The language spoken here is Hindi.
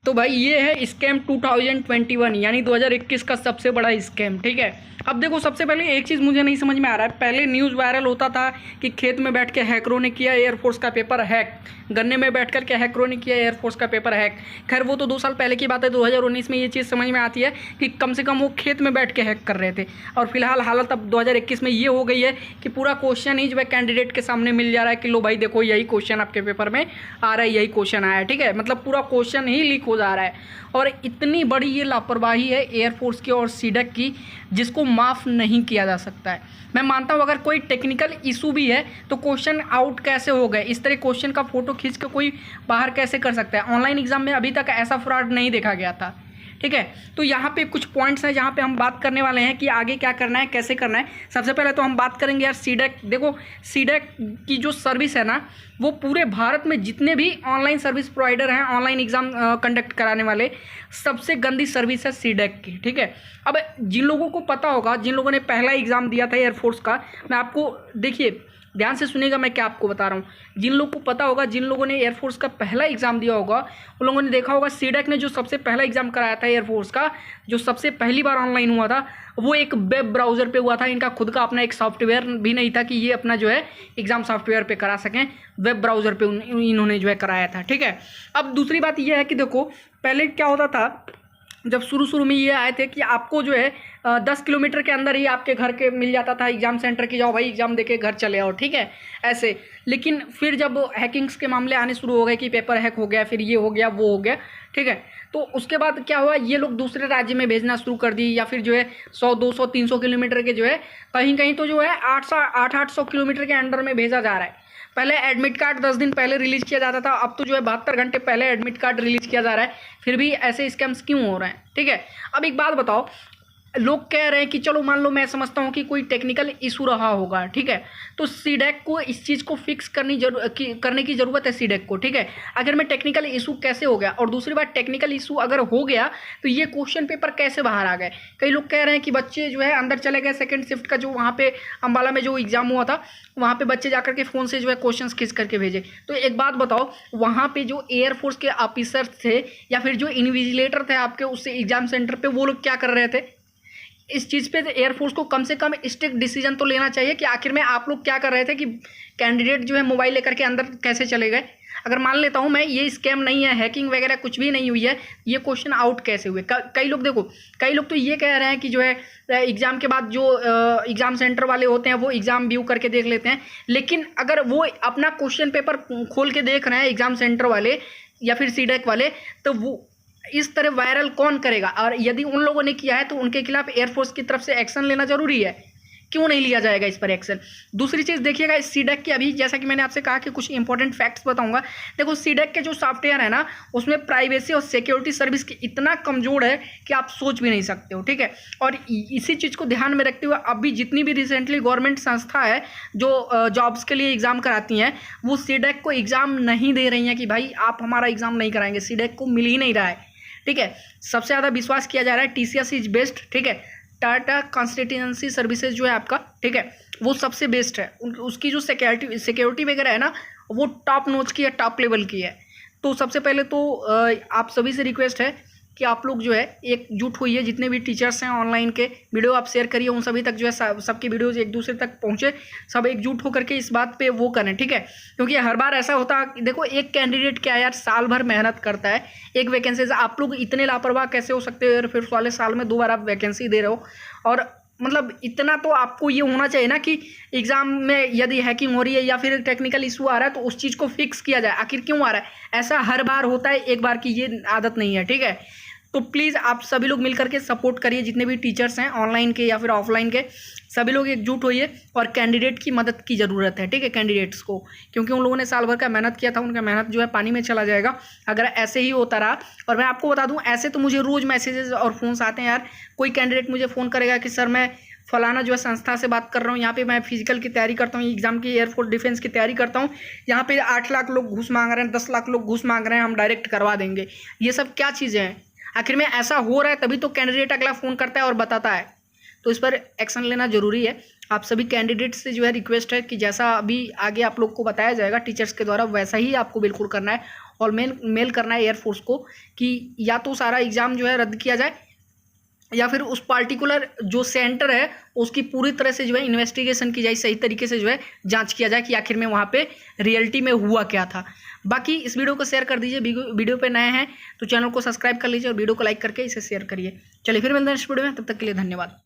तो भाई ये है स्कैम 2021 यानी 2021 का सबसे बड़ा स्कैम। ठीक है, अब देखो सबसे पहले एक चीज़ मुझे नहीं समझ में आ रहा है। पहले न्यूज़ वायरल होता था कि खेत में बैठ के हैकरों ने किया एयरफोर्स का पेपर हैक, गन्ने में बैठ कर के हैकरों ने किया एयरफोर्स का पेपर हैक। खैर वो तो 2 साल पहले की बात है। 2019 में ये चीज़ समझ में आती है कि कम से कम वो खेत में बैठ के हैक कर रहे थे। और फिलहाल हालत अब 2021 में ये हो गई है कि पूरा क्वेश्चन ही जो है कैंडिडेट के सामने मिल जा रहा है कि लो भाई देखो यही क्वेश्चन आपके पेपर में आ रहा है, यही क्वेश्चन आया है। ठीक है, मतलब पूरा क्वेश्चन ही लीक हो जा रहा है। और इतनी बड़ी ये लापरवाही है एयरफोर्स की और सीडक की, जिसको माफ़ नहीं किया जा सकता है। मैं मानता हूँ अगर कोई टेक्निकल इशू भी है तो क्वेश्चन आउट कैसे हो गए, इस तरह क्वेश्चन का फोटो खींच के कोई बाहर कैसे कर सकता है। ऑनलाइन एग्जाम में अभी तक ऐसा फ्रॉड नहीं देखा गया था। ठीक है, तो यहाँ पे कुछ पॉइंट्स हैं जहाँ पे हम बात करने वाले हैं कि आगे क्या करना है, कैसे करना है। सबसे पहले तो हम बात करेंगे यार सीडक। देखो सीडक की जो सर्विस है ना, वो पूरे भारत में जितने भी ऑनलाइन सर्विस प्रोवाइडर हैं, ऑनलाइन एग्ज़ाम कंडक्ट कराने वाले, सबसे गंदी सर्विस है सीडक की। ठीक है, अब जिन लोगों को पता होगा, जिन लोगों ने पहला एग्ज़ाम दिया था एयरफोर्स का, मैं आपको देखिए ध्यान से सुनिएगा मैं क्या आपको बता रहा हूँ। जिन लोगों को पता होगा, जिन लोगों ने एयरफोर्स का पहला एग्ज़ाम दिया होगा, उन लोगों ने देखा होगा सीडक ने जो सबसे पहला एग्ज़ाम कराया था एयरफोर्स का, जो सबसे पहली बार ऑनलाइन हुआ था, वो एक वेब ब्राउज़र पे हुआ था। इनका खुद का अपना एक सॉफ्टवेयर भी नहीं था कि ये अपना जो है एग्ज़ाम सॉफ्टवेयर पे करा सकें, वेब ब्राउज़र पे इन्होंने जो है कराया था। ठीक है, अब दूसरी बात ये है कि देखो पहले क्या होता था, जब शुरू में ये आए थे कि आपको जो है 10 किलोमीटर के अंदर ही आपके घर के मिल जाता था एग्ज़ाम सेंटर की, जाओ भाई एग्ज़ाम देके घर चले आओ। ठीक है, ऐसे। लेकिन फिर जब हैकिंग्स के मामले आने शुरू हो गए कि पेपर हैक हो गया, फिर ये हो गया, वो हो गया। ठीक है, तो उसके बाद क्या हुआ, ये लोग दूसरे राज्य में भेजना शुरू कर दी, या फिर जो है 100, 200, 300 किलोमीटर के जो है कहीं तो जो है 800 किलोमीटर के अंडर में भेजा जा रहा है। पहले एडमिट कार्ड 10 दिन पहले रिलीज़ किया जाता था, अब तो जो है 72 घंटे पहले एडमिट कार्ड रिलीज़ किया जा रहा है। फिर भी ऐसे स्कैम्स क्यों हो रहे हैं? ठीक है, अब एक बात बताओ, लोग कह रहे हैं कि चलो मान लो मैं समझता हूँ कि कोई टेक्निकल इशू रहा होगा। ठीक है, तो सीडैक को इस चीज़ को फिक्स करने की ज़रूरत है सीडैक को। ठीक है, अगर मैं टेक्निकल इशू कैसे हो गया, और दूसरी बात टेक्निकल इशू अगर हो गया तो ये क्वेश्चन पेपर कैसे बाहर आ गए। कई लोग कह रहे हैं कि बच्चे जो है अंदर चले गए, सेकेंड शिफ्ट का जो वहाँ पे अम्बाला में जो एग्ज़ाम हुआ था, वहाँ पे बच्चे जाकर के फ़ोन से जो है क्वेश्चन खींच करके भेजे। तो एक बात बताओ, वहाँ पे जो एयरफोर्स के ऑफिसर थे या फिर जो इन्विजिलेटर थे आपके उससे एग्ज़ाम सेंटर पे, वो लोग क्या कर रहे थे? इस चीज़ पे एयरफोर्स को कम से कम स्ट्रिक्ट डिसीजन तो लेना चाहिए कि आखिर में आप लोग क्या कर रहे थे, कि कैंडिडेट जो है मोबाइल लेकर के अंदर कैसे चले गए। अगर मान लेता हूँ मैं ये स्कैम नहीं है, हैकिंग वगैरह कुछ भी नहीं हुई है, ये क्वेश्चन आउट कैसे हुए? कई लोग देखो, कई लोग तो ये कह रहे हैं कि जो है एग्ज़ाम के बाद जो एग्ज़ाम सेंटर वाले होते हैं वो एग्ज़ाम व्यू करके देख लेते हैं। लेकिन अगर वो अपना क्वेश्चन पेपर खोल के देख रहे हैं एग्ज़ाम सेंटर वाले या फिर सीडैक वाले, तो वो इस तरह वायरल कौन करेगा? और यदि उन लोगों ने किया है तो उनके खिलाफ एयरफोर्स की तरफ से एक्शन लेना जरूरी है। क्यों नहीं लिया जाएगा इस पर एक्शन? दूसरी चीज़ देखिएगा, इस सीडैक की अभी जैसा कि मैंने आपसे कहा कि कुछ इंपॉर्टेंट फैक्ट्स बताऊंगा। देखो सीडैक के जो सॉफ्टवेयर है ना, उसमें प्राइवेसी और सिक्योरिटी सर्विस की इतना कमज़ोर है कि आप सोच भी नहीं सकते हो। ठीक है, और इसी चीज़ को ध्यान में रखते हुए अभी जितनी भी रिसेंटली गवर्नमेंट संस्था है जो जॉब्स के लिए एग्ज़ाम कराती हैं, वो सीडैक को एग्ज़ाम नहीं दे रही हैं कि भाई आप हमारा एग्ज़ाम नहीं कराएंगे। सीडैक को मिल ही नहीं रहा है। ठीक है, सबसे ज़्यादा विश्वास किया जा रहा है टीसीएस इज बेस्ट। ठीक है, टाटा कंसल्टेंसी सर्विसेज जो है आपका, ठीक है, वो सबसे बेस्ट है। उसकी जो सिक्योरिटी वगैरह है ना, वो टॉप नॉच की है, टॉप लेवल की है। तो सबसे पहले तो आप सभी से रिक्वेस्ट है कि आप लोग जो है एकजुट होइए, जितने भी टीचर्स हैं ऑनलाइन के, वीडियो आप शेयर करिए उन सभी तक, जो है सबकी वीडियोज़ एक दूसरे तक पहुंचे, सब एकजुट होकर के इस बात पे वो करें। ठीक है, क्योंकि हर बार ऐसा होता है, देखो एक कैंडिडेट क्या यार साल भर मेहनत करता है एक वैकेंसी से, आप लोग इतने लापरवाह कैसे हो सकते हो? फिर वाले साल में 2 बार आप वैकेंसी दे रहे हो, और मतलब इतना तो आपको ये होना चाहिए ना कि एग्ज़ाम में यदि हैकिंग हो रही है या फिर टेक्निकल इशू आ रहा है तो उस चीज़ को फिक्स किया जाए। आखिर क्यों आ रहा है? ऐसा हर बार होता है, एक बार की ये आदत नहीं है। ठीक है, तो प्लीज़ आप सभी लोग मिलकर के सपोर्ट करिए, जितने भी टीचर्स हैं ऑनलाइन के या फिर ऑफलाइन के, सभी लोग एकजुट होइए, और कैंडिडेट की मदद की ज़रूरत है। ठीक है, कैंडिडेट्स को, क्योंकि उन लोगों ने साल भर का मेहनत किया था, उनका मेहनत जो है पानी में चला जाएगा अगर ऐसे ही होता रहा। और मैं आपको बता दूं, ऐसे तो मुझे रोज़ मैसेजेस और फ़ोन्स आते हैं यार। कोई कैंडिडेट मुझे फ़ोन करेगा कि सर मैं फलाना जो है संस्था से बात कर रहा हूँ, यहाँ पे मैं फिजिकल की तैयारी करता हूँ, एग्जाम की एयरफोर्स डिफेंस की तैयारी करता हूँ, यहाँ पे 8 लाख लोग घूस मांग रहे हैं, 10 लाख लोग घूस मांग रहे हैं, हम डायरेक्ट करवा देंगे। ये सब क्या चीज़ें हैं? आखिर में ऐसा हो रहा है तभी तो कैंडिडेट अगला फ़ोन करता है और बताता है। तो इस पर एक्शन लेना ज़रूरी है। आप सभी कैंडिडेट से जो है रिक्वेस्ट है कि जैसा अभी आगे आप लोग को बताया जाएगा टीचर्स के द्वारा, वैसा ही आपको बिल्कुल करना है। और मेल करना है एयरफोर्स को कि या तो सारा एग्ज़ाम जो है रद्द किया जाए या फिर उस पार्टिकुलर जो सेंटर है उसकी पूरी तरह से जो है इन्वेस्टिगेशन की जाए, सही तरीके से जो है जांच किया जाए कि आखिर में वहाँ पे रियलिटी में हुआ क्या था। बाकी इस वीडियो को शेयर कर दीजिए, वीडियो पे नए हैं तो चैनल को सब्सक्राइब कर लीजिए और वीडियो को लाइक करके इसे शेयर करिए। चलिए फिर मिलते हैं नेक्स्ट वीडियो में, तब तक के लिए धन्यवाद।